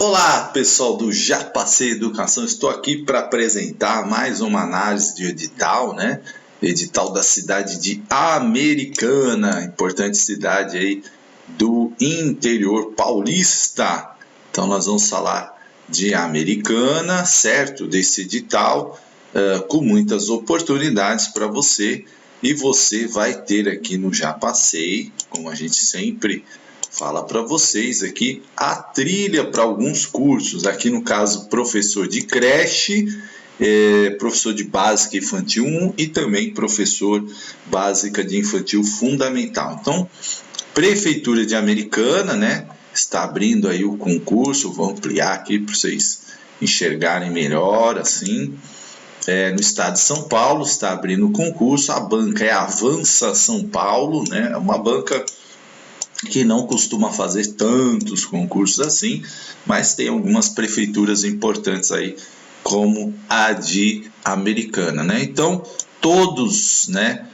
Olá, pessoal do Já Passei Educação. Estou aqui para apresentar mais uma análise de edital, né? Edital da cidade de Americana, importante cidade aí do interior paulista. Então nós vamos falar de Americana, certo? Desse edital, com muitas oportunidades para você. E você vai ter aqui no Já Passei, como a gente sempre fala para vocês aqui, a trilha para alguns cursos. Aqui no caso, professor de creche, professor de básica infantil 1 e também professor básica de infantil fundamental. Então, Prefeitura de Americana, né, está abrindo aí o concurso. Vou ampliar aqui para vocês enxergarem melhor, assim. No estado de São Paulo está abrindo o concurso. A banca é Avança São Paulo, né, é uma banca que não costuma fazer tantos concursos assim, mas tem algumas prefeituras importantes aí, como a de Americana, né? Então, todos, né,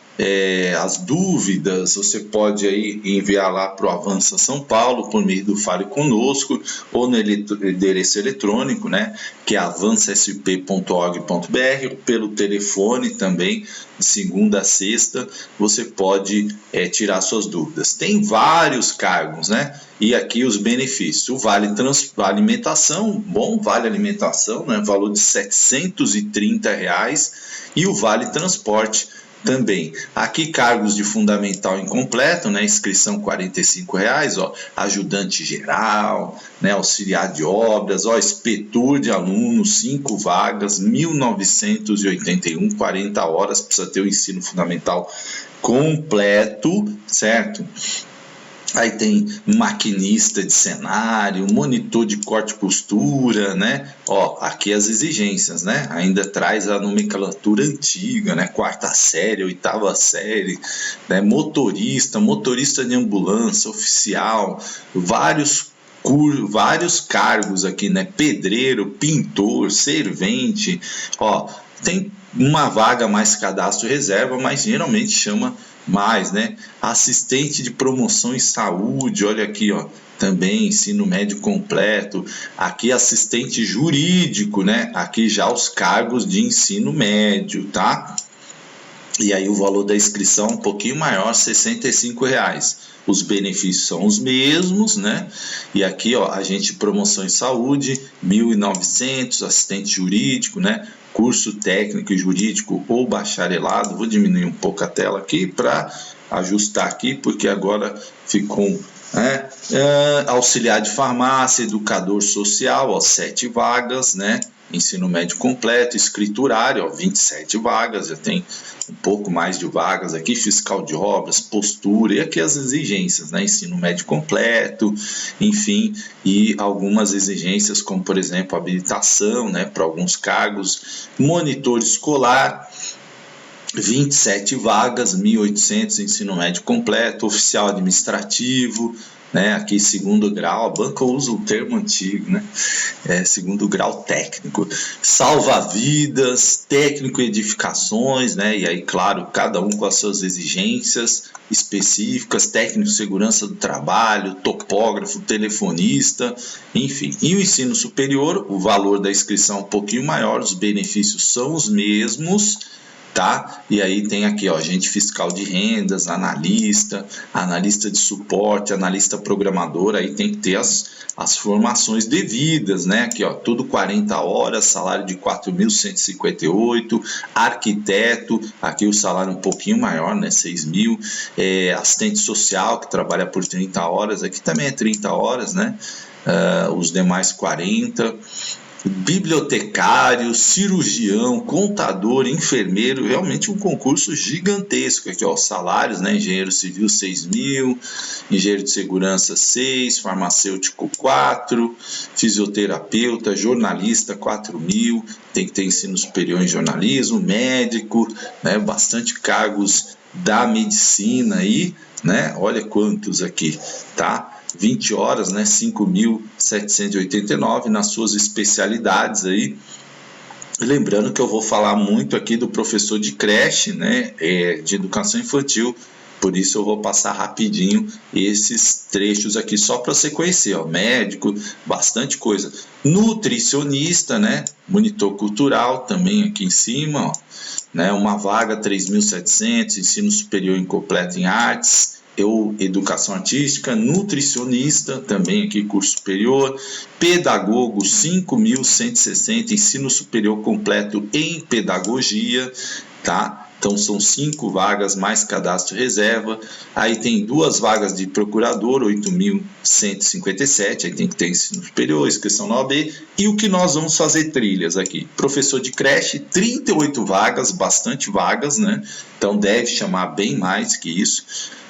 as dúvidas você pode aí enviar lá para o Avança São Paulo por meio do Fale Conosco ou no endereço eletrônico, né, que é avancasp.org.br, pelo telefone também, de segunda a sexta, você pode tirar suas dúvidas. Tem vários cargos, né? E aqui os benefícios. O Vale Alimentação, bom, Vale Alimentação, né, valor de R$ 730, e o Vale Transporte também. Aqui cargos de fundamental incompleto, né, inscrição R$ 45, ó, ajudante geral, né, auxiliar de obras, ó, inspetor de alunos, 5 vagas, 1.981, 40 horas, precisa ter o ensino fundamental completo, certo? Aí tem maquinista de cenário, monitor de corte e costura, né? Ó, aqui as exigências, né? Ainda traz a nomenclatura antiga, né? 4ª série, 8ª série, né? Motorista de ambulância, oficial, vários cargos aqui, né? Pedreiro, pintor, servente, ó, tem uma vaga mais cadastro reserva, mas geralmente chama mais, né? Assistente de promoção em saúde, olha aqui, ó, também ensino médio completo. Aqui assistente jurídico, né? Aqui já os cargos de ensino médio, tá? E aí o valor da inscrição um pouquinho maior, R$ 65. Os benefícios são os mesmos, né? E aqui, ó, agente de promoção em saúde, 1.900, assistente jurídico, né? Curso técnico e jurídico ou bacharelado. Vou diminuir um pouco a tela aqui para ajustar aqui, porque agora ficou, né? Auxiliar de farmácia, educador social, ó, 7 vagas, né? Ensino médio completo, escriturário, ó, 27 vagas, já tem um pouco mais de vagas aqui, fiscal de obras, postura, e aqui as exigências, né? Ensino médio completo, enfim, e algumas exigências como, por exemplo, habilitação, né, para alguns cargos, monitor escolar, 27 vagas, 1.800, ensino médio completo, oficial administrativo, né, aqui segundo grau, a banca usa o termo antigo, né, segundo grau técnico, salva-vidas, técnico em edificações, né, e aí, claro, cada um com as suas exigências específicas, técnico de segurança do trabalho, topógrafo, telefonista, enfim. E o ensino superior, o valor da inscrição é um pouquinho maior, os benefícios são os mesmos, tá? E aí tem aqui, ó, agente fiscal de rendas, analista de suporte, analista programador, aí tem que ter as formações devidas, né? Aqui, ó, tudo 40 horas, salário de 4.158, arquiteto, aqui o salário um pouquinho maior, né? 6.000, assistente social, que trabalha por 30 horas, aqui também é 30 horas, né? Os demais 40, bibliotecário, cirurgião, contador, enfermeiro, realmente um concurso gigantesco aqui, ó, salários, né, engenheiro civil 6.000, engenheiro de segurança 6, farmacêutico 4, fisioterapeuta, jornalista 4.000, tem que ter ensino superior em jornalismo, médico, né, bastante cargos da medicina aí, né, olha quantos aqui, tá? 20 horas, né, 5.789 nas suas especialidades aí. Lembrando que eu vou falar muito aqui do professor de creche, né, de educação infantil, Por isso eu vou passar rapidinho esses trechos aqui só para você conhecer, ó, médico, bastante coisa. Nutricionista, né? Monitor cultural também aqui em cima, ó, né? Uma vaga 3.700, ensino superior incompleto em artes, educação artística, nutricionista, também aqui curso superior, pedagogo 5.160, ensino superior completo em pedagogia, tá? Então são 5 vagas mais cadastro reserva. Aí tem 2 vagas de procurador, 8.157, aí tem que ter ensino superior, inscrição na OAB. E o que nós vamos fazer trilhas aqui? Professor de creche, 38 vagas, bastante vagas, né? Então deve chamar bem mais que isso.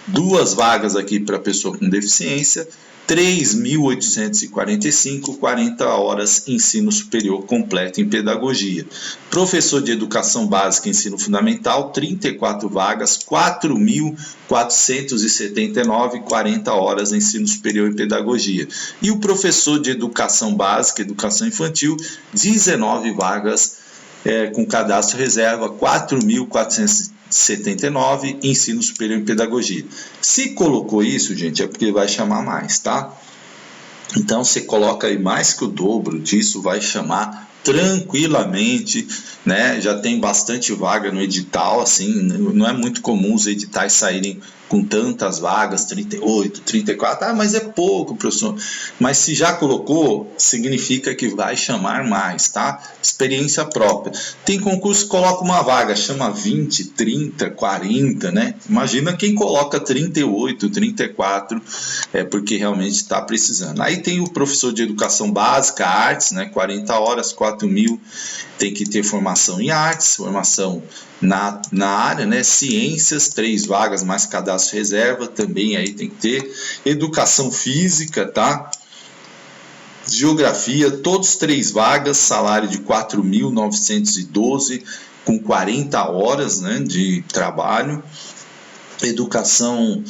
2 vagas aqui para pessoa com deficiência, 3.845, 40 horas ensino superior completo em pedagogia. Professor de educação básica e ensino fundamental, 34 vagas, 4.479, 40 horas ensino superior em pedagogia. E o professor de educação básica, educação infantil, 19 vagas com cadastro reserva, 4.479, ensino superior em pedagogia. Se colocou isso, gente, é porque vai chamar mais, tá? Então, você coloca aí mais que o dobro disso, vai chamar tranquilamente, né? Já tem bastante vaga no edital, assim, não é muito comum os editais saírem com tantas vagas, 38, 34, mas é pouco, professor. Mas se já colocou, significa que vai chamar mais, tá? Experiência própria. Tem concurso que coloca uma vaga, chama 20, 30, 40, né? Imagina quem coloca 38, 34, porque realmente está precisando. Aí tem o professor de educação básica, artes, né? 40 horas, 4.000, tem que ter formação em artes, formação na área, né? Ciências, 3 vagas mais cadastro reserva, também aí tem que ter. Educação física, tá? Geografia, todos 3 vagas, salário de 4.912, com 40 horas, né, de trabalho. Educação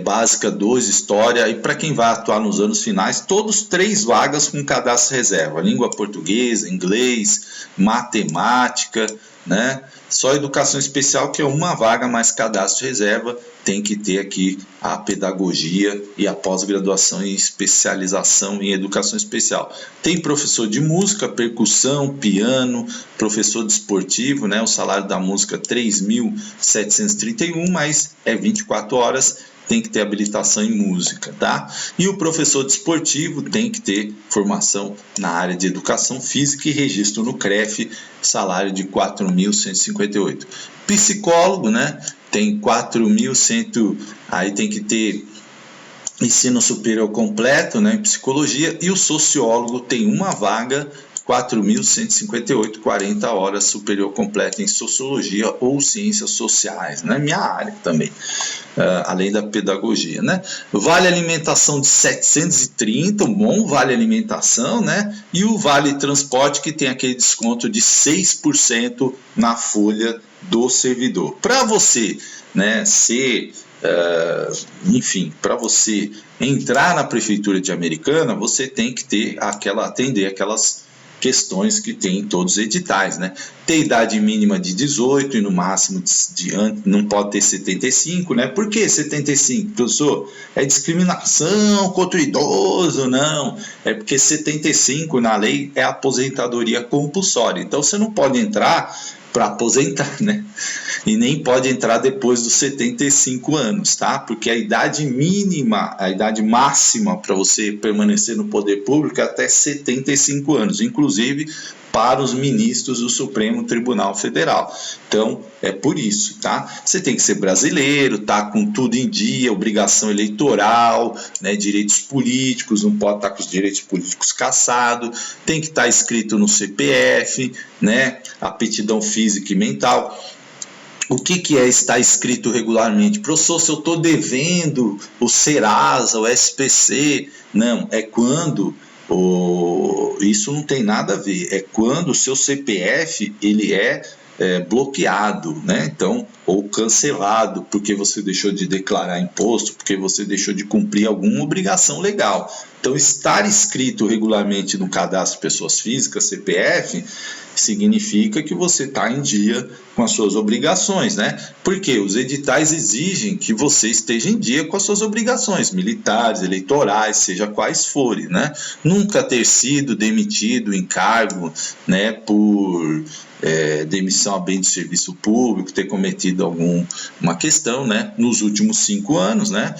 básica 2, história, e para quem vai atuar nos anos finais, todos 3 vagas com cadastro reserva, língua portuguesa, inglês, matemática, né? Só educação especial, que é 1 vaga mais cadastro reserva, tem que ter aqui a pedagogia e a pós-graduação e especialização em educação especial. Tem professor de música, percussão, piano, professor de esportivo, né? O salário da música 3.731, mas é 24 horas, tem que ter habilitação em música, tá? E o professor de esportivo tem que ter formação na área de educação física e registro no CREF, salário de 4.158. Psicólogo, né? Tem 4.100, aí tem que ter ensino superior completo, né, em psicologia, e o sociólogo tem 1 vaga, 4.158, 40 horas superior completa em sociologia ou ciências sociais, né, minha área também, além da pedagogia, né. Vale alimentação de 730, um bom vale alimentação, né, e o vale transporte, que tem aquele desconto de 6% na folha do servidor. Para você, né, ser, enfim, para você entrar na prefeitura de Americana, você tem que ter atender aquelas questões que tem em todos os editais, né? Ter idade mínima de 18 e no máximo não pode ter 75, né? Por que 75, professor? É discriminação contra o idoso? Não, é porque 75 na lei é aposentadoria compulsória, então você não pode entrar para aposentar, né? E nem pode entrar depois dos 75 anos, tá? Porque a idade mínima, a idade máxima para você permanecer no poder público é até 75 anos, inclusive para os ministros do Supremo Tribunal Federal. Então, é por isso, tá? Você tem que ser brasileiro, tá com tudo em dia, obrigação eleitoral, né, direitos políticos, não pode estar com os direitos políticos cassados, tem que estar inscrito no CPF, né, aptidão física e mental. O que é estar inscrito regularmente? Professor, se eu estou devendo o Serasa, o SPC, não, é quando... isso não tem nada a ver, é quando o seu CPF ele é bloqueado, né? Então, ou cancelado, porque você deixou de declarar imposto, porque você deixou de cumprir alguma obrigação legal. Então, estar inscrito regularmente no cadastro de pessoas físicas, CPF, significa que você está em dia com as suas obrigações, né? Porque os editais exigem que você esteja em dia com as suas obrigações militares, eleitorais, seja quais forem, né? Nunca ter sido demitido em cargo, né, por demissão a bem do serviço público, ter cometido alguma questão, né, nos últimos 5 anos, né,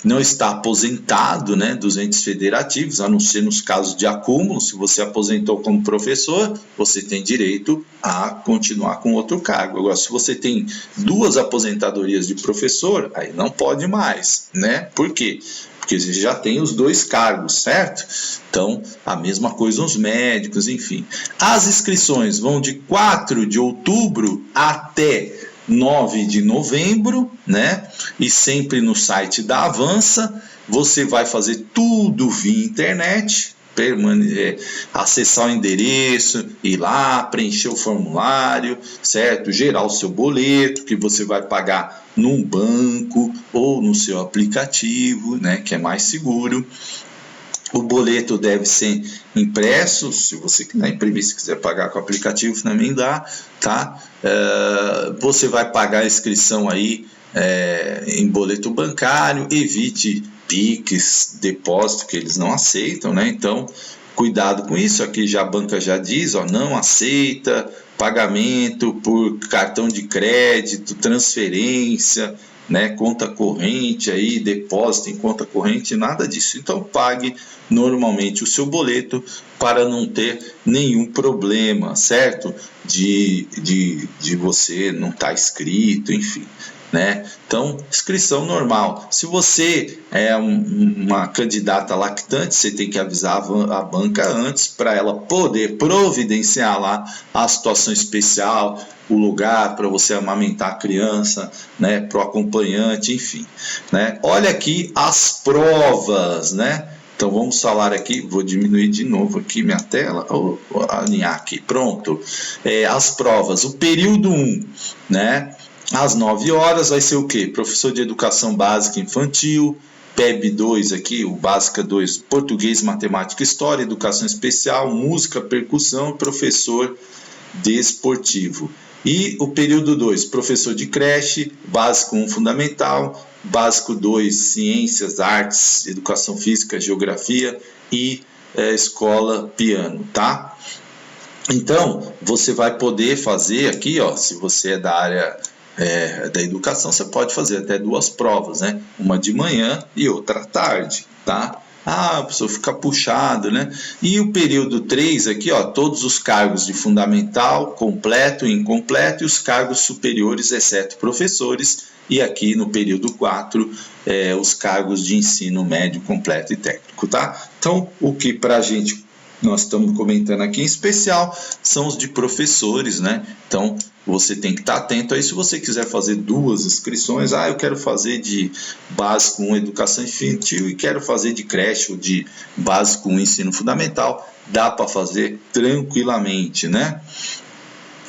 não está aposentado, né, dos entes federativos, a não ser nos casos de acúmulo. Se você aposentou como professor, você tem direito a continuar com outro cargo. Agora, se você tem 2 aposentadorias de professor, aí não pode mais, né? Por quê? Porque você já tem os 2 cargos, certo? Então, a mesma coisa os médicos, enfim. As inscrições vão de 4 de outubro até 9 de novembro, né? E sempre no site da Avança. Você vai fazer tudo via internet, acessar o endereço, ir lá, preencher o formulário, certo? Gerar o seu boleto, que você vai pagar num banco ou no seu aplicativo, né, que é mais seguro. O boleto deve ser impresso, se você quiser imprimir, se quiser pagar com o aplicativo também dá, tá? Você vai pagar a inscrição aí em boleto bancário, evite PIX, depósito, que eles não aceitam, né? Então, cuidado com isso. Aqui a banca já diz, ó, não aceita pagamento por cartão de crédito, transferência, né, conta corrente, aí, depósito em conta corrente, nada disso. Então, pague normalmente o seu boleto para não ter nenhum problema, certo? De você não estar inscrito, enfim. Né? Então, inscrição normal. Se você é uma candidata lactante, você tem que avisar a banca antes para ela poder providenciar lá a situação especial, o lugar para você amamentar a criança, né? Para o acompanhante, enfim. Né? Olha aqui as provas, né? Então vamos falar aqui, vou diminuir de novo aqui minha tela, ou alinhar aqui, pronto. As provas, o período 1, né? Às 9 horas vai ser o quê? Professor de Educação Básica Infantil, PEB 2 aqui, o Básica 2, Português, Matemática, História, Educação Especial, Música, Percussão, Professor Desportivo. E o período 2, Professor de Creche, Básico 1 Fundamental, Básico 2, Ciências, Artes, Educação Física, Geografia e Escola Piano, tá? Então, você vai poder fazer aqui, ó, se você é da área da educação, você pode fazer até 2 provas, né? Uma de manhã e outra à tarde, tá? A pessoa fica puxado, né? E o período 3 aqui, ó, todos os cargos de fundamental, completo e incompleto, e os cargos superiores, exceto professores, e aqui no período 4, os cargos de ensino médio, completo e técnico, tá? Então, o que pra gente nós estamos comentando aqui em especial são os de professores, né? Então, você tem que estar atento aí. Se você quiser fazer 2 inscrições, eu quero fazer de básico 1 educação infantil e quero fazer de creche ou de básico 1 ensino fundamental, dá para fazer tranquilamente, né?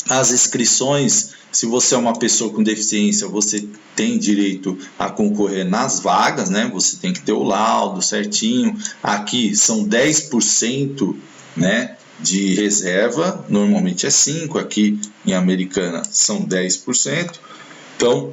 As inscrições, se você é uma pessoa com deficiência, você tem direito a concorrer nas vagas, né? Você tem que ter o laudo certinho. Aqui são 10%, né, de reserva, normalmente é 5%, aqui em Americana são 10%. Então,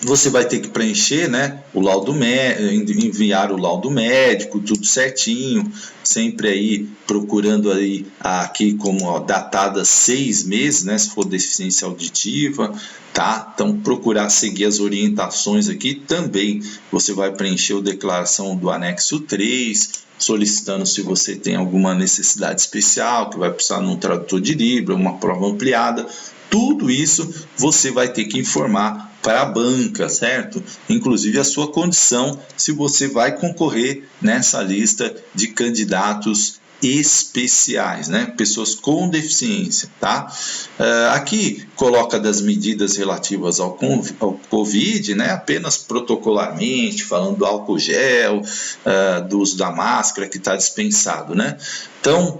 você vai ter que preencher, né, o laudo enviar o laudo médico, tudo certinho, sempre aí procurando aí aqui como datada 6 meses, né, se for deficiência auditiva, tá? Então procurar seguir as orientações aqui. Também você vai preencher a declaração do anexo 3, solicitando se você tem alguma necessidade especial, que vai precisar de um tradutor de Libra, uma prova ampliada. Tudo isso você vai ter que informar para a banca, certo? Inclusive a sua condição, se você vai concorrer nessa lista de candidatos especiais, né? Pessoas com deficiência, tá? Aqui coloca das medidas relativas ao Covid, né? Apenas protocolarmente, falando do álcool gel, do uso da máscara que está dispensado, né? Então,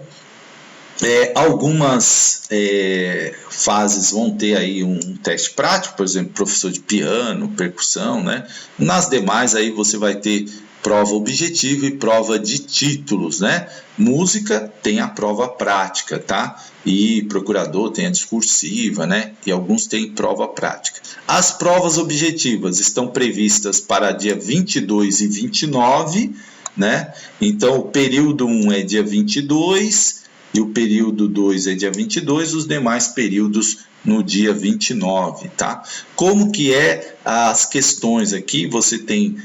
algumas fases vão ter aí um teste prático, por exemplo, professor de piano, percussão, né? Nas demais aí você vai ter prova objetiva e prova de títulos, né? Música tem a prova prática, tá? E procurador tem a discursiva, né? E alguns têm prova prática. As provas objetivas estão previstas para dia 22 e 29, né? Então, o período 1 é dia 22 e o período 2 é dia 22, os demais períodos no dia 29, tá? Como que é as questões aqui? Você tem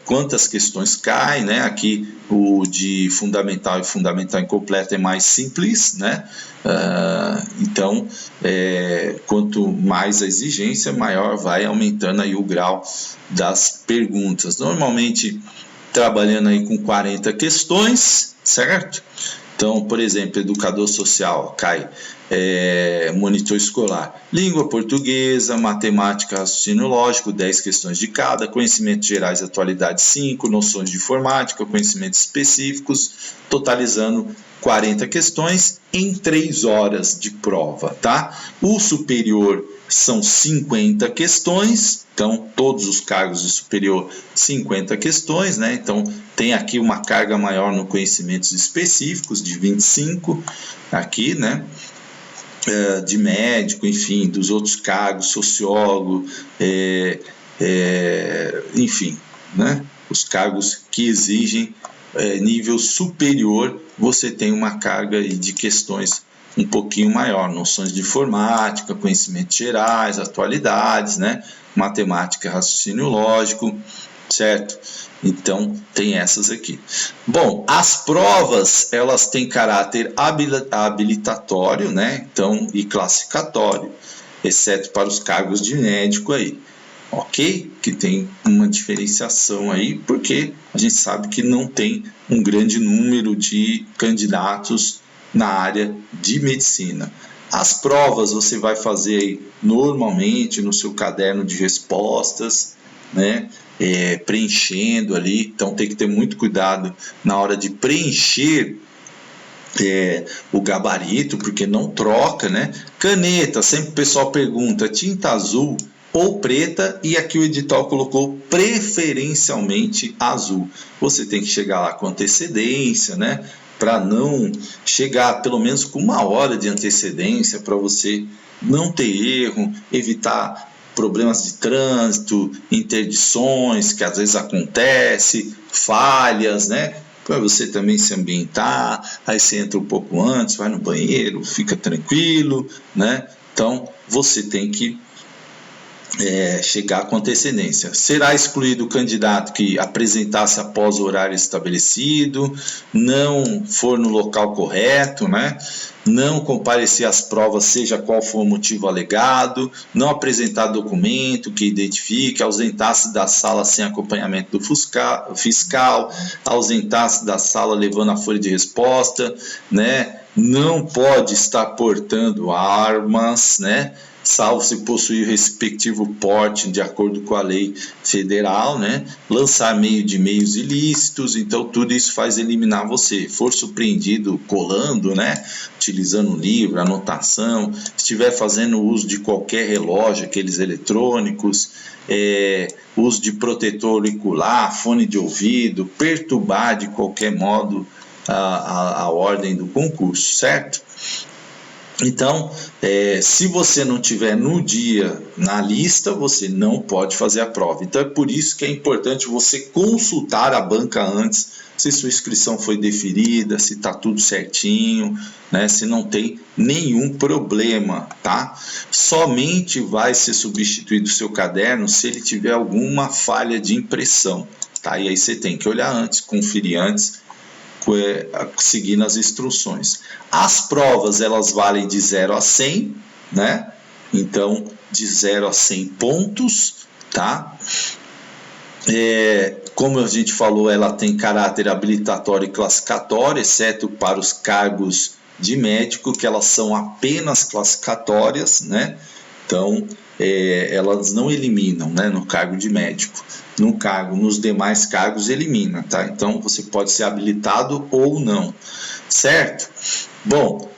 quantas questões caem, né? Aqui o de fundamental e fundamental incompleto é mais simples, né? Então, quanto mais a exigência, maior vai aumentando aí o grau das perguntas. Normalmente, trabalhando aí com 40 questões, certo? Então, por exemplo, educador social, cai monitor escolar, língua portuguesa, matemática, raciocínio lógico, 10 questões de cada, conhecimentos gerais e atualidade 5, noções de informática, conhecimentos específicos, totalizando 40 questões em 3 horas de prova, tá? O superior são 50 questões, então todos os cargos de superior 50 questões, né? Então tem aqui uma carga maior no conhecimentos específicos de 25 aqui, né? De médico, enfim, dos outros cargos, sociólogo, enfim, né? Os cargos que exigem nível superior, você tem uma carga de questões um pouquinho maior, noções de informática, conhecimentos gerais, atualidades, né? Matemática, raciocínio lógico, certo? Então, tem essas aqui. Bom, as provas, elas têm caráter habilitatório, né? Então, e classificatório, exceto para os cargos de médico aí, ok? Que tem uma diferenciação aí, porque a gente sabe que não tem um grande número de candidatos na área de medicina. As provas você vai fazer aí normalmente no seu caderno de respostas, né? Preenchendo ali, então tem que ter muito cuidado na hora de preencher o gabarito, porque não troca, né? Caneta, sempre o pessoal pergunta, tinta azul ou preta, e aqui o edital colocou preferencialmente azul. Você tem que chegar lá com antecedência, né? Para não chegar pelo menos com 1 hora de antecedência, para você não ter erro, evitar problemas de trânsito, interdições que às vezes acontecem, falhas, né? Para você também se ambientar, aí você entra um pouco antes, vai no banheiro, fica tranquilo, né? Então, você tem que chegar com antecedência. Será excluído o candidato que apresentasse após o horário estabelecido, não for no local correto, né? Não comparecer às provas, seja qual for o motivo alegado, não apresentar documento que identifique, ausentar-se da sala sem acompanhamento do fiscal, ausentar-se da sala levando a folha de resposta, né? Não pode estar portando armas, né? Salvo se possuir o respectivo porte de acordo com a lei federal, né? Lançar meio de meios ilícitos, então tudo isso faz eliminar você. For surpreendido colando, né? Utilizando livro, anotação, estiver fazendo uso de qualquer relógio, aqueles eletrônicos, uso de protetor auricular, fone de ouvido, perturbar de qualquer modo a ordem do concurso, certo? Então, se você não tiver no dia na lista, você não pode fazer a prova. Então, é por isso que é importante você consultar a banca antes, se sua inscrição foi deferida, se está tudo certinho, né? Se não tem nenhum problema, tá? Somente vai ser substituído o seu caderno se ele tiver alguma falha de impressão, tá? E aí você tem que olhar antes, conferir antes, seguindo as instruções. As provas, elas valem de 0 a 100, né? Então, de 0 a 100 pontos, tá? Como a gente falou, ela tem caráter habilitatório e classificatório, exceto para os cargos de médico, que elas são apenas classificatórias, né? Então, elas não eliminam, né, no cargo de médico. Nos demais cargos elimina, tá? Então, você pode ser habilitado ou não, certo? Bom,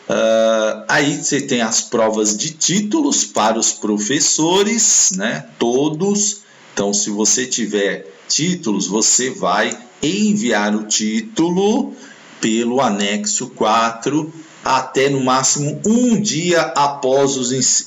aí você tem as provas de títulos para os professores, né? Todos. Então, se você tiver títulos, você vai enviar o título pelo anexo 4 até no máximo um dia após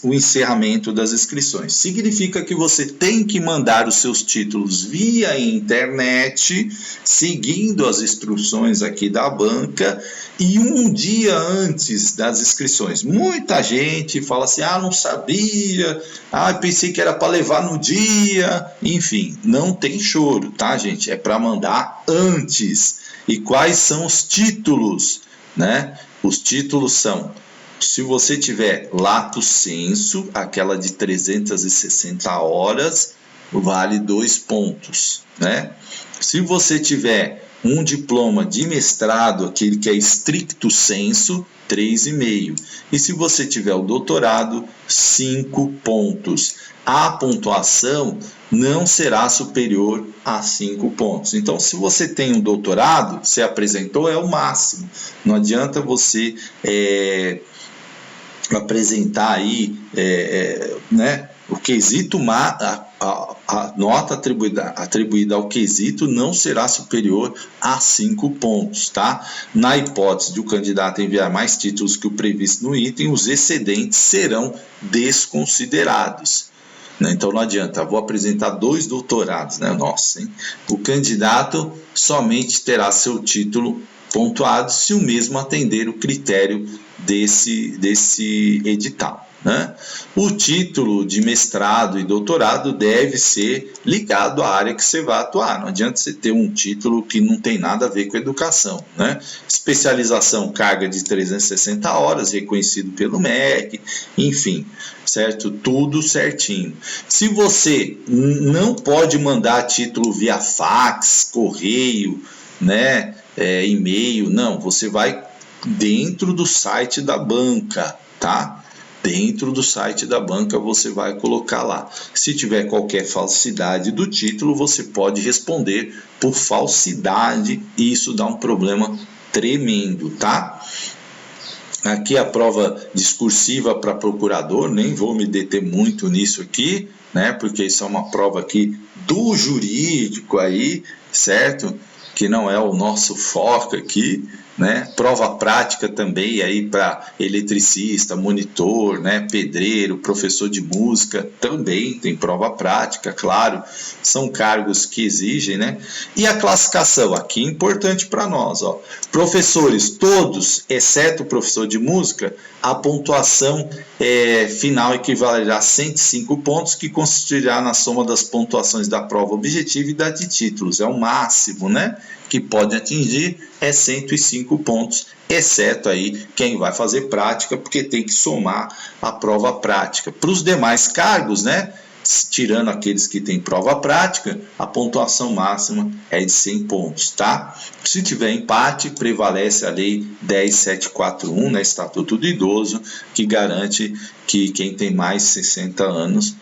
o encerramento das inscrições. Significa que você tem que mandar os seus títulos via internet, seguindo as instruções aqui da banca, e um dia antes das inscrições. Muita gente fala assim, não sabia, pensei que era para levar no dia, enfim, não tem choro, tá, gente? É para mandar antes. E quais são os títulos, né? Os títulos são, se você tiver lato sensu, aquela de 360 horas, vale 2 pontos, né? Se você tiver um diploma de mestrado, aquele que é stricto sensu, 3,5. E se você tiver o doutorado, 5 pontos. A pontuação não será superior a 5 pontos. Então, se você tem um doutorado, você apresentou, é o máximo. Não adianta você apresentar aí, né? O quesito, a nota atribuída ao quesito não será superior a 5 pontos, tá? Na hipótese de o candidato enviar mais títulos que o previsto no item, os excedentes serão desconsiderados. Então não adianta, vou apresentar 2 doutorados, né? Nossa, hein? O candidato somente terá seu título pontuado se o mesmo atender o critério desse edital, né? O título de mestrado e doutorado deve ser ligado à área que você vai atuar. Não adianta você ter um título que não tem nada a ver com educação, né? Especialização, carga de 360 horas, reconhecido pelo MEC, enfim, certo? Tudo certinho. Se você não pode mandar título via fax, correio, né? E-mail, não, você vai dentro do site da banca, tá? Dentro do site da banca você vai colocar lá. Se tiver qualquer falsidade do título, você pode responder por falsidade e isso dá um problema tremendo, tá? Aqui a prova discursiva para procurador, nem vou me deter muito nisso aqui, né? Porque isso é uma prova aqui do jurídico aí, certo? Que não é o nosso foco aqui, né? Prova prática também aí para eletricista, monitor, né? Pedreiro, professor de música, também tem prova prática, claro, são cargos que exigem, né? E a classificação, aqui é importante para nós, ó. Professores, todos, exceto o professor de música, a pontuação final equivalerá a 105 pontos, que constituirá na soma das pontuações da prova objetiva e da de títulos, é o máximo, né? Que pode atingir 105 pontos, exceto aí quem vai fazer prática, porque tem que somar a prova prática. Para os demais cargos, né, tirando aqueles que têm prova prática, a pontuação máxima é de 100 pontos, tá? Se tiver empate, prevalece a lei 10741, né, Estatuto do Idoso, que garante que quem tem mais de 60 anos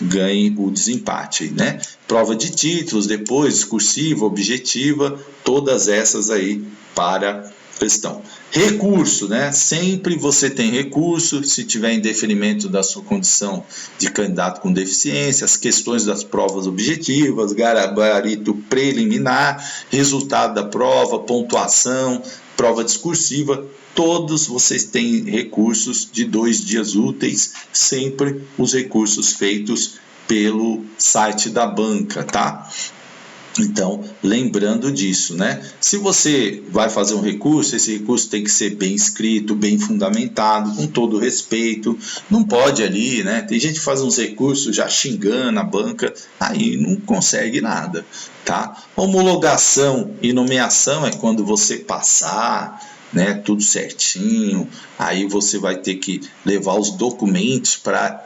ganhe o desempate, né? Prova de títulos, depois discursiva, objetiva, todas essas aí para questão. Recurso, né? Sempre você tem recurso, se tiver indeferimento da sua condição de candidato com deficiência, as questões das provas objetivas, gabarito preliminar, resultado da prova, pontuação, prova discursiva, todos vocês têm recursos de 2 dias úteis, sempre os recursos feitos pelo site da banca, tá? Então, lembrando disso, né? Se você vai fazer um recurso, esse recurso tem que ser bem escrito, bem fundamentado, com todo respeito. Não pode ali, né? Tem gente que faz uns recursos já xingando a banca, aí não consegue nada, tá? Homologação e nomeação é quando você passar, né, tudo certinho, aí você vai ter que levar os documentos para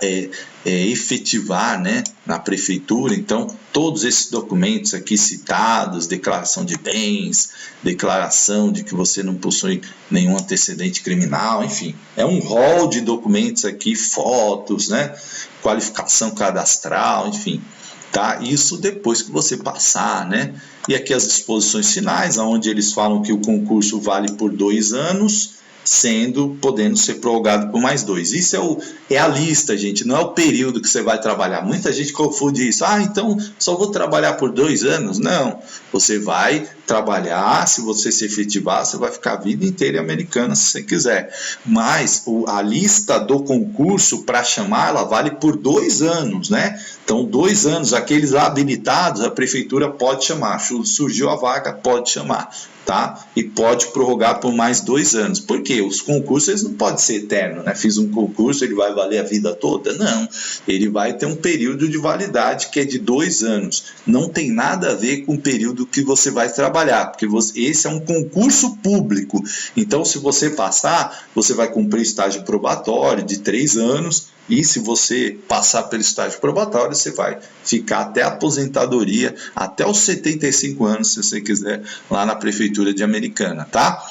efetivar, né, na prefeitura. Então, todos esses documentos aqui citados, declaração de bens, declaração de que você não possui nenhum antecedente criminal, enfim, é um rol de documentos aqui, fotos, né, qualificação cadastral, enfim, tá? Isso depois que você passar, né? E aqui as disposições finais, onde eles falam que o concurso vale por 2 anos, podendo ser prorrogado por mais 2. Isso é a lista, gente, não é o período que você vai trabalhar. Muita gente confunde isso. Então só vou trabalhar por 2 anos. Não, você vai trabalhar, se você se efetivar, você vai ficar a vida inteira americana se você quiser. Mas a lista do concurso para chamar, ela vale por 2 anos, né? Então, 2 anos, aqueles habilitados, a prefeitura pode chamar. Surgiu a vaga, pode chamar. Tá? E pode prorrogar por mais 2 anos. Por quê? Os concursos eles não podem ser eternos, né? Fiz um concurso, ele vai valer a vida toda? Não. Ele vai ter um período de validade que é de 2 anos. Não tem nada a ver com o período que você vai trabalhar, porque esse é um concurso público. Então, se você passar, você vai cumprir estágio probatório de 3 anos. E se você passar pelo estágio probatório, você vai ficar até a aposentadoria, até os 75 anos, se você quiser, lá na Prefeitura de Americana, tá?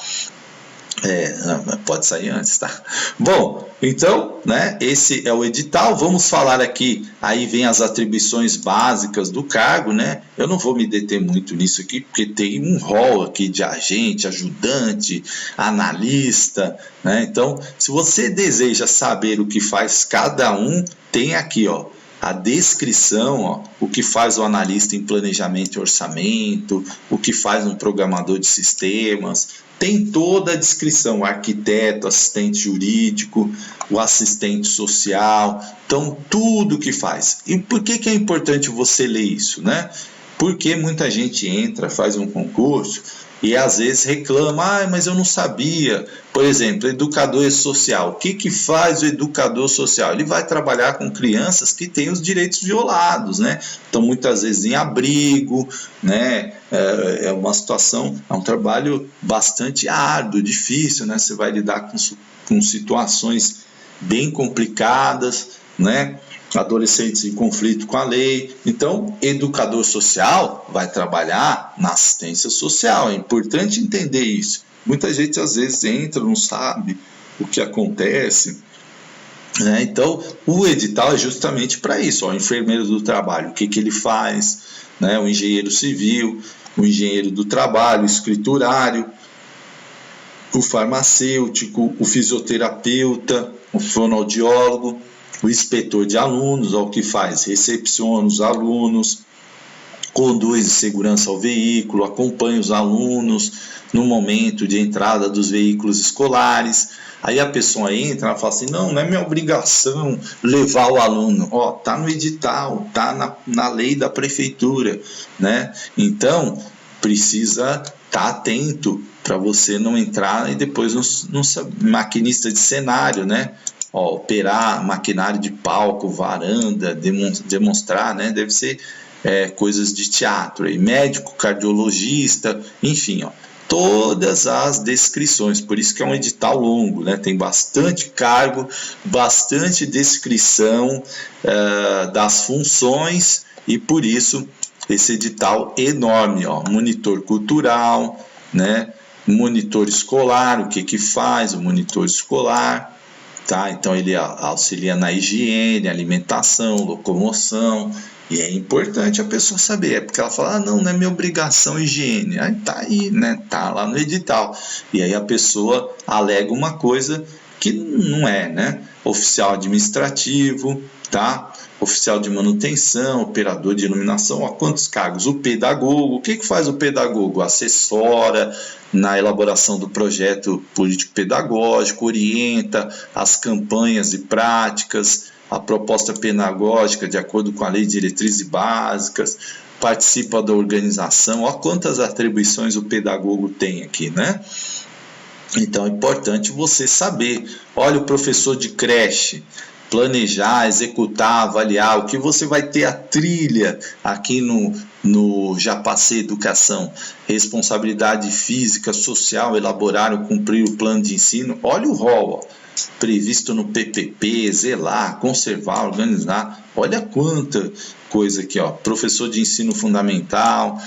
Pode sair antes, tá? Bom, então, né, esse é o edital. Vamos falar aqui, aí vem as atribuições básicas do cargo, né? Eu não vou me deter muito nisso aqui, porque tem um rol aqui de agente, ajudante, analista, né? Então, se você deseja saber o que faz cada um, tem aqui, ó, a descrição, ó, o que faz o analista em planejamento e orçamento, o que faz um programador de sistemas. Tem toda a descrição, o arquiteto, assistente jurídico, o assistente social, então tudo que faz. E por que é importante você ler isso, né? Porque muita gente entra, faz um concurso e às vezes reclama, mas eu não sabia. Por exemplo, educador social. O que faz o educador social? Ele vai trabalhar com crianças que têm os direitos violados, né? Então, muitas vezes em abrigo, né? É uma situação, é um trabalho bastante árduo, difícil, né? Você vai lidar com situações bem complicadas, né? Adolescentes em conflito com a lei. Então, educador social vai trabalhar na assistência social. É importante entender isso. Muita gente às vezes entra, não sabe o que acontece, né? Então, o edital é justamente para isso. O enfermeiro do trabalho, o que ele faz, né? O engenheiro civil, o engenheiro do trabalho, o escriturário, o farmacêutico, o fisioterapeuta, o fonoaudiólogo, o inspetor de alunos, o que faz? Recepciona os alunos, conduz segurança ao veículo, acompanha os alunos no momento de entrada dos veículos escolares. Aí a pessoa entra e fala assim, não é minha obrigação levar o aluno. Tá no edital, tá na lei da prefeitura, né? Então, precisa estar atento para você não entrar e depois não maquinista de cenário, né? Operar maquinário de palco, varanda, demonstrar, né? Deve ser coisas de teatro, aí, médico, cardiologista, enfim, todas as descrições. Por isso que é um edital longo, né? Tem bastante cargo, bastante descrição das funções e por isso esse edital enorme, monitor cultural, né? Monitor escolar, o que faz o monitor escolar? Tá? Então ele auxilia na higiene, alimentação, locomoção, e é importante a pessoa saber, porque ela fala, não é minha obrigação higiene, aí tá aí, né? Tá lá no edital, e aí a pessoa alega uma coisa que não é, né? Oficial administrativo, tá? Oficial de manutenção, operador de iluminação, quantos cargos? O pedagogo, o que faz o pedagogo? Assessora na elaboração do projeto político-pedagógico, orienta as campanhas e práticas, a proposta pedagógica de acordo com a lei de diretrizes básicas, participa da organização. Quantas atribuições o pedagogo tem aqui, né? Então é importante você saber. Olha, o professor de creche, planejar, executar, avaliar, o que você vai ter a trilha aqui no Já Passei Educação, responsabilidade física, social, elaborar ou cumprir o plano de ensino. Olha o rol, previsto no PPP, zelar, conservar, organizar. Olha quanta coisa aqui, professor de ensino fundamental,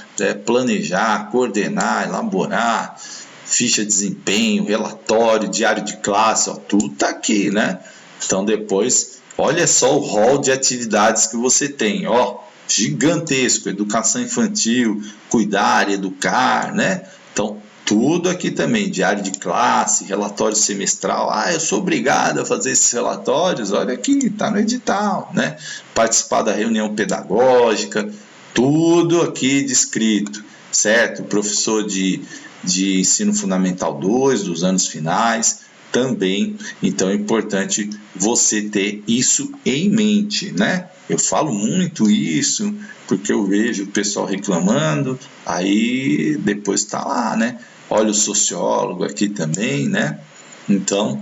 planejar, coordenar, elaborar, ficha de desempenho, relatório, diário de classe, tudo está aqui, né? Então depois, olha só o rol de atividades que você tem, gigantesco, educação infantil, cuidar, educar, né? Então Tudo aqui também, diário de classe, relatório semestral. Eu sou obrigado a fazer esses relatórios, olha aqui, está no edital, né? Participar da reunião pedagógica, tudo aqui descrito, certo? Professor de ensino fundamental 2, dos anos finais, também. Então é importante você ter isso em mente, né? Eu falo muito isso porque eu vejo o pessoal reclamando, aí depois está lá, né? Olha o sociólogo aqui também, né? Então,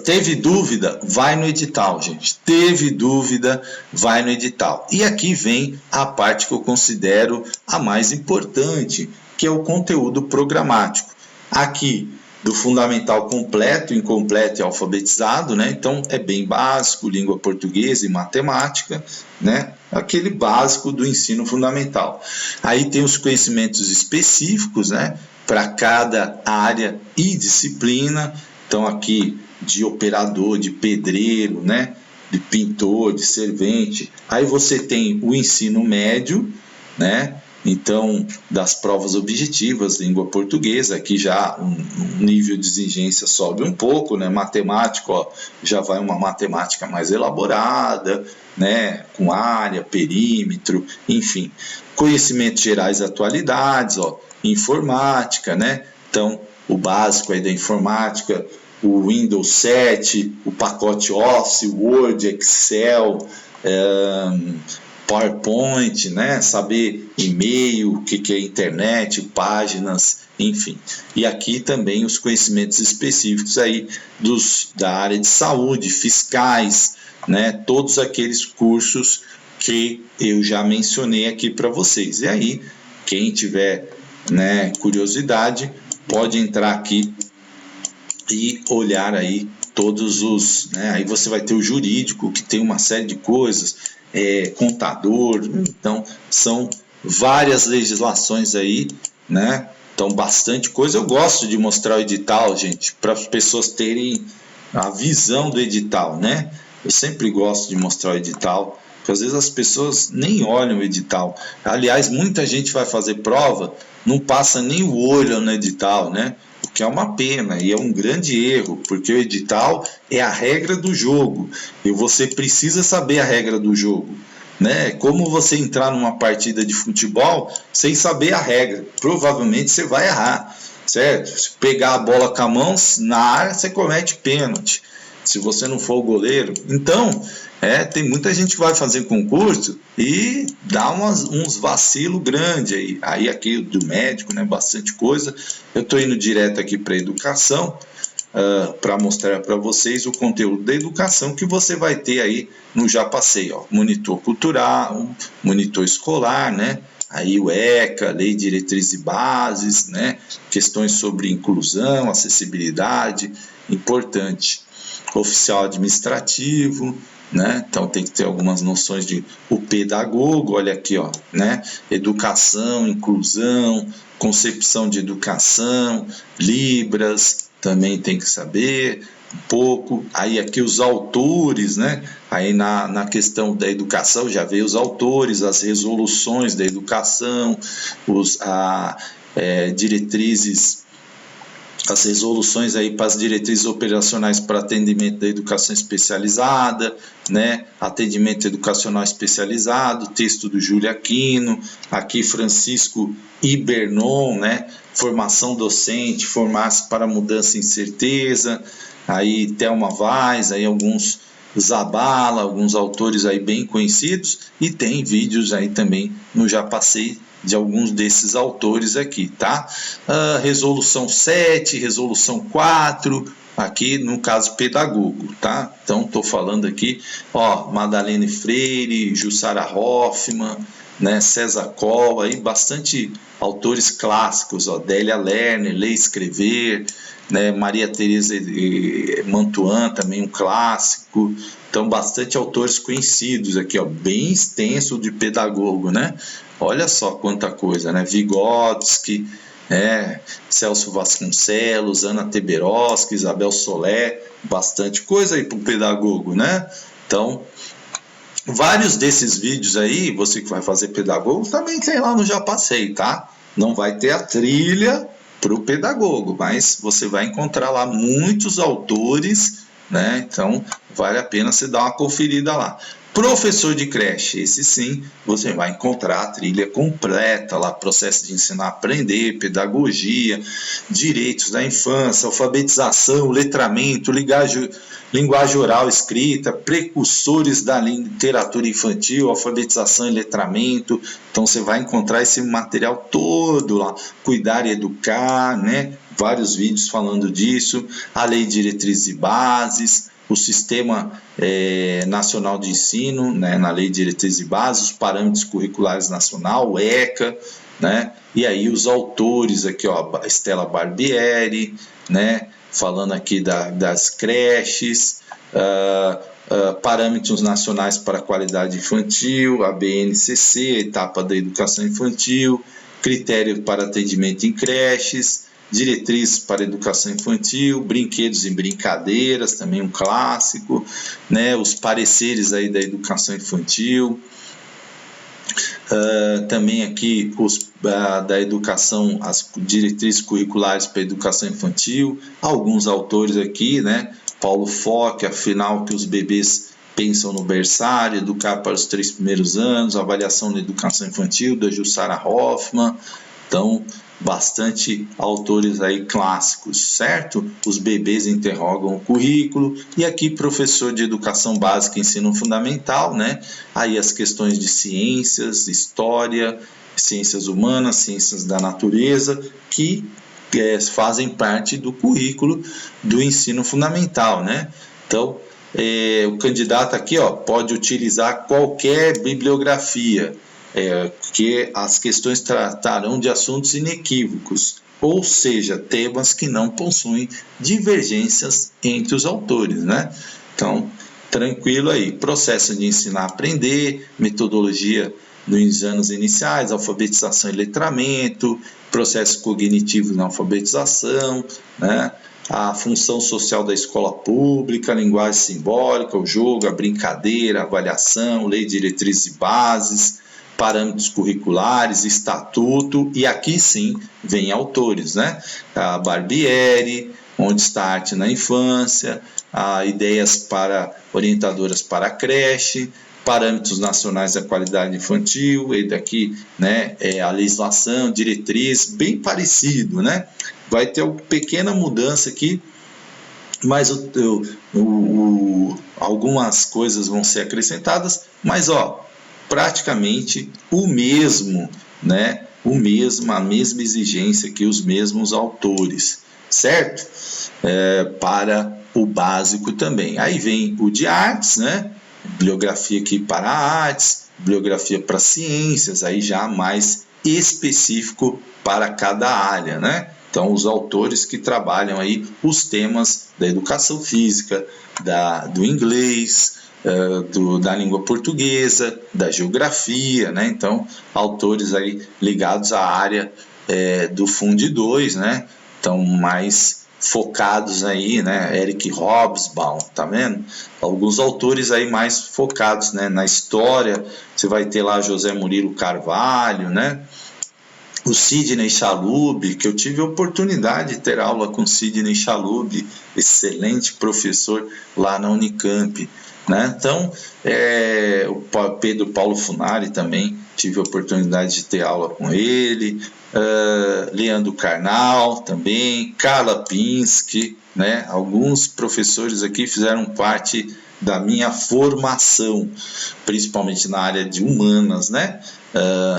teve dúvida, vai no edital, gente. Teve dúvida, vai no edital. E aqui vem a parte que eu considero a mais importante, que é o conteúdo programático. Aqui, do fundamental completo, incompleto e alfabetizado, né? Então é bem básico, língua portuguesa e matemática, né? Aquele básico do ensino fundamental. Aí tem os conhecimentos específicos, né? Para cada área e disciplina. Então aqui de operador, de pedreiro, né? De pintor, de servente. Aí você tem o ensino médio, né? Então, das provas objetivas, língua portuguesa, aqui já um nível de exigência sobe um pouco, né? Matemática, ó, já vai uma matemática mais elaborada, né? Com área, perímetro, enfim. Conhecimentos gerais e atualidades, ó, informática, né? Então, o básico aí da informática, o Windows 7, o pacote Office, Word, Excel, PowerPoint, né? Saber e-mail, o que é internet, páginas, enfim. E aqui também os conhecimentos específicos aí da área de saúde, fiscais, né? Todos aqueles cursos que eu já mencionei aqui para vocês. E aí, quem tiver, né, curiosidade, pode entrar aqui e olhar aí todos os, né? Aí você vai ter o jurídico, que tem uma série de coisas, contador, então são várias legislações aí, né? Então bastante coisa. Eu gosto de mostrar o edital, gente, para as pessoas terem a visão do edital, né? Eu sempre gosto de mostrar o edital, porque às vezes as pessoas nem olham o edital. Aliás, muita gente vai fazer prova, não passa nem o olho no edital, né? O que é uma pena e é um grande erro, porque o edital é a regra do jogo e você precisa saber a regra do jogo, né? Como você entrar numa partida de futebol sem saber a regra, provavelmente você vai errar, certo? Se pegar a bola com a mão na área, você comete pênalti, se você não for o goleiro. Então, tem muita gente que vai fazer concurso e dá uns vacilos grandes aí aqui do médico, né, bastante coisa. Eu estou indo direto aqui para a educação, para mostrar para vocês o conteúdo da educação que você vai ter aí no Já Passei, ó, monitor cultural, monitor escolar, né, aí o ECA, Lei de Diretrizes e Bases, né, questões sobre inclusão, acessibilidade, importante, oficial administrativo, né? Então tem que ter algumas noções de o pedagogo, olha aqui, ó, né? Educação, inclusão, concepção de educação, Libras, também tem que saber um pouco. Aí aqui os autores, né? Aí na questão da educação já veio os autores, as resoluções da educação, diretrizes, as resoluções aí para as diretrizes operacionais para atendimento da educação especializada, né? Atendimento educacional especializado, texto do Júlio Aquino, aqui Francisco Ibernon, né? Formação docente, formar-se para mudança e incerteza, aí Thelma Vaz, aí alguns Zabala, alguns autores aí bem conhecidos, e tem vídeos aí também no Já Passei de alguns desses autores aqui, tá? Resolução 7, resolução 4, aqui no caso pedagogo, tá? Então estou falando aqui, ó, Madalene Freire, Jussara Hoffmann, né, César Coll, aí bastante autores clássicos, ó, Délia Lerner, Ler e Escrever, né, Maria Teresa Mantuan, também um clássico. Então bastante autores conhecidos aqui, ó, bem extenso de pedagogo, né? Olha só quanta coisa, né? Vygotsky, Celso Vasconcelos, Ana Teberoski, Isabel Solé, bastante coisa aí para o pedagogo, né? Então, vários desses vídeos aí, você que vai fazer pedagogo, também tem lá no Já Passei, tá? não vai ter a trilha para o pedagogo, mas você vai encontrar lá muitos autores, né? Então vale a pena você dar uma conferida lá. Professor de creche, esse sim, você vai encontrar a trilha completa lá, processo de ensinar a aprender, pedagogia, direitos da infância, alfabetização, letramento, linguagem oral escrita, precursores da literatura infantil, alfabetização e letramento. Então você vai encontrar esse material todo lá, cuidar e educar, né? Vários vídeos falando disso, a lei de diretrizes e bases, o Sistema Nacional de Ensino, né, na Lei de Diretrizes e Bases, os Parâmetros Curriculares Nacional, o ECA, né, e aí os autores aqui, ó, Stella Barbieri, né, falando aqui das creches, Parâmetros Nacionais para a Qualidade Infantil, a BNCC, Etapa da Educação Infantil, Critério para Atendimento em Creches, Diretrizes para Educação Infantil, Brinquedos e Brincadeiras, também um clássico, né? Os pareceres aí da educação infantil, também aqui da educação, as diretrizes curriculares para a educação infantil, alguns autores aqui, né? Paulo Fock, afinal que os bebês pensam no berçário, educar para os 3 primeiros anos, avaliação da educação infantil, da Jussara Hoffmann. Então, bastante autores aí clássicos, certo? Os bebês interrogam o currículo, e aqui professor de educação básica e ensino fundamental, né? Aí as questões de ciências, história, ciências humanas, ciências da natureza, que fazem parte do currículo do ensino fundamental, né? Então, o candidato aqui, ó, pode utilizar qualquer bibliografia, que as questões tratarão de assuntos inequívocos, ou seja, temas que não possuem divergências entre os autores, né? Então, tranquilo aí. Processo de ensinar a aprender, metodologia nos anos iniciais, alfabetização e letramento, processo cognitivo na alfabetização, né? A função social da escola pública, a linguagem simbólica, o jogo, a brincadeira, a avaliação, lei de diretrizes e bases, parâmetros curriculares, estatuto, e aqui sim vem autores, né? A Barbieri, Onde está a arte na infância, ideias orientadoras para a creche, parâmetros nacionais da qualidade infantil, e daqui, né, a legislação, diretriz, bem parecido, né? Vai ter uma pequena mudança aqui, mas algumas coisas vão ser acrescentadas, mas ó, praticamente o mesmo, né? A mesma exigência que os mesmos autores, certo? Para o básico também. Aí vem o de artes, né? Bibliografia aqui para artes, bibliografia para ciências, aí já mais específico para cada área, né? Então, os autores que trabalham aí os temas da educação física, do inglês, da língua portuguesa, da geografia, né? Então, autores aí ligados à área do Fundo 2, né? Então, mais focados aí, né? Eric Hobsbawm, tá vendo? Alguns autores aí mais focados, né, na história. Você vai ter lá José Murilo Carvalho, né? O Sidney Chalub, que eu tive a oportunidade de ter aula com Sidney Chalub, excelente professor lá na Unicamp, né? Então, o Pedro Paulo Funari também tive a oportunidade de ter aula com ele, Leandro Carnal também, Carla Pinsky, né? Alguns professores aqui fizeram parte da minha formação, principalmente na área de humanas, né?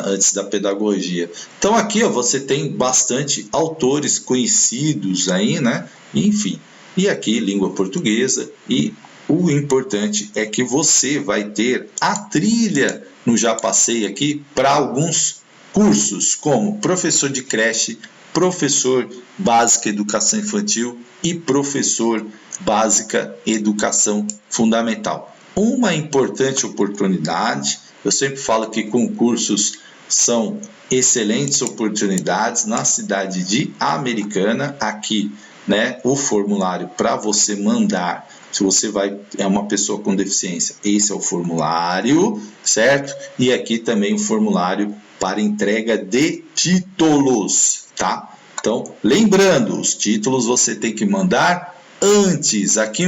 Antes da pedagogia. Então aqui, ó, você tem bastante autores conhecidos aí, né? Enfim, e aqui língua portuguesa, e o importante é que você vai ter a trilha no Já Passei aqui para alguns cursos, como professor de creche, professor básica educação infantil e professor básica educação fundamental. Uma importante oportunidade, eu sempre falo que concursos são excelentes oportunidades na cidade de Americana, aqui, né, o formulário para você mandar, se você é uma pessoa com deficiência, esse é o formulário, certo? E aqui também o formulário para entrega de títulos, tá? Então, lembrando, os títulos você tem que mandar antes. Aqui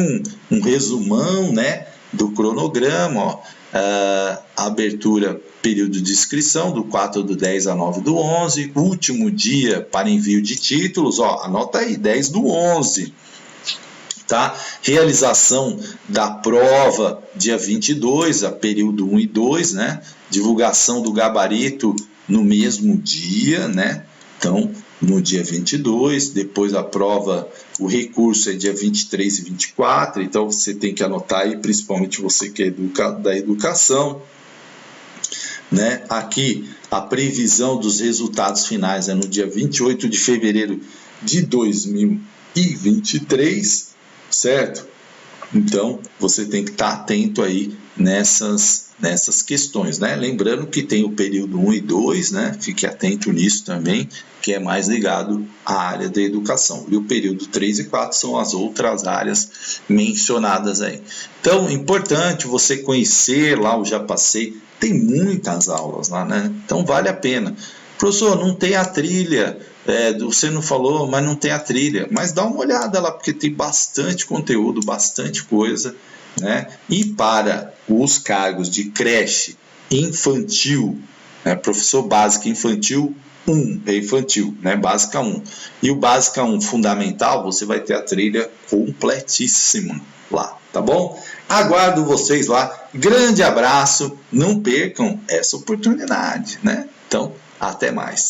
um resumão, né, do cronograma, ó. Abertura, período de inscrição, do 4/10 a 9/11. Último dia para envio de títulos, ó, anota aí, 10/11. Tá? Realização da prova dia 22, a período 1 e 2, né? Divulgação do gabarito no mesmo dia, né? Então, no dia 22, depois a prova, o recurso é dia 23 e 24, então você tem que anotar aí, principalmente você que é da educação, né? Aqui, a previsão dos resultados finais é no dia 28 de fevereiro de 2023, certo? Então, você tem que estar atento aí nessas questões, né? Lembrando que tem o período 1 e 2, né? Fique atento nisso também, que é mais ligado à área da educação. E o período 3 e 4 são as outras áreas mencionadas aí. Então, importante você conhecer lá, eu já passei, tem muitas aulas lá, né? Então, vale a pena. Professor, não tem a trilha, você não falou, mas não tem a trilha. Mas dá uma olhada lá, porque tem bastante conteúdo, bastante coisa, né? E para os cargos de creche infantil, né? Professor básico infantil 1, é infantil, né? Básica 1. E o Básica 1 fundamental, você vai ter a trilha completíssima lá, tá bom? Aguardo vocês lá. Grande abraço, não percam essa oportunidade, né? Então, até mais.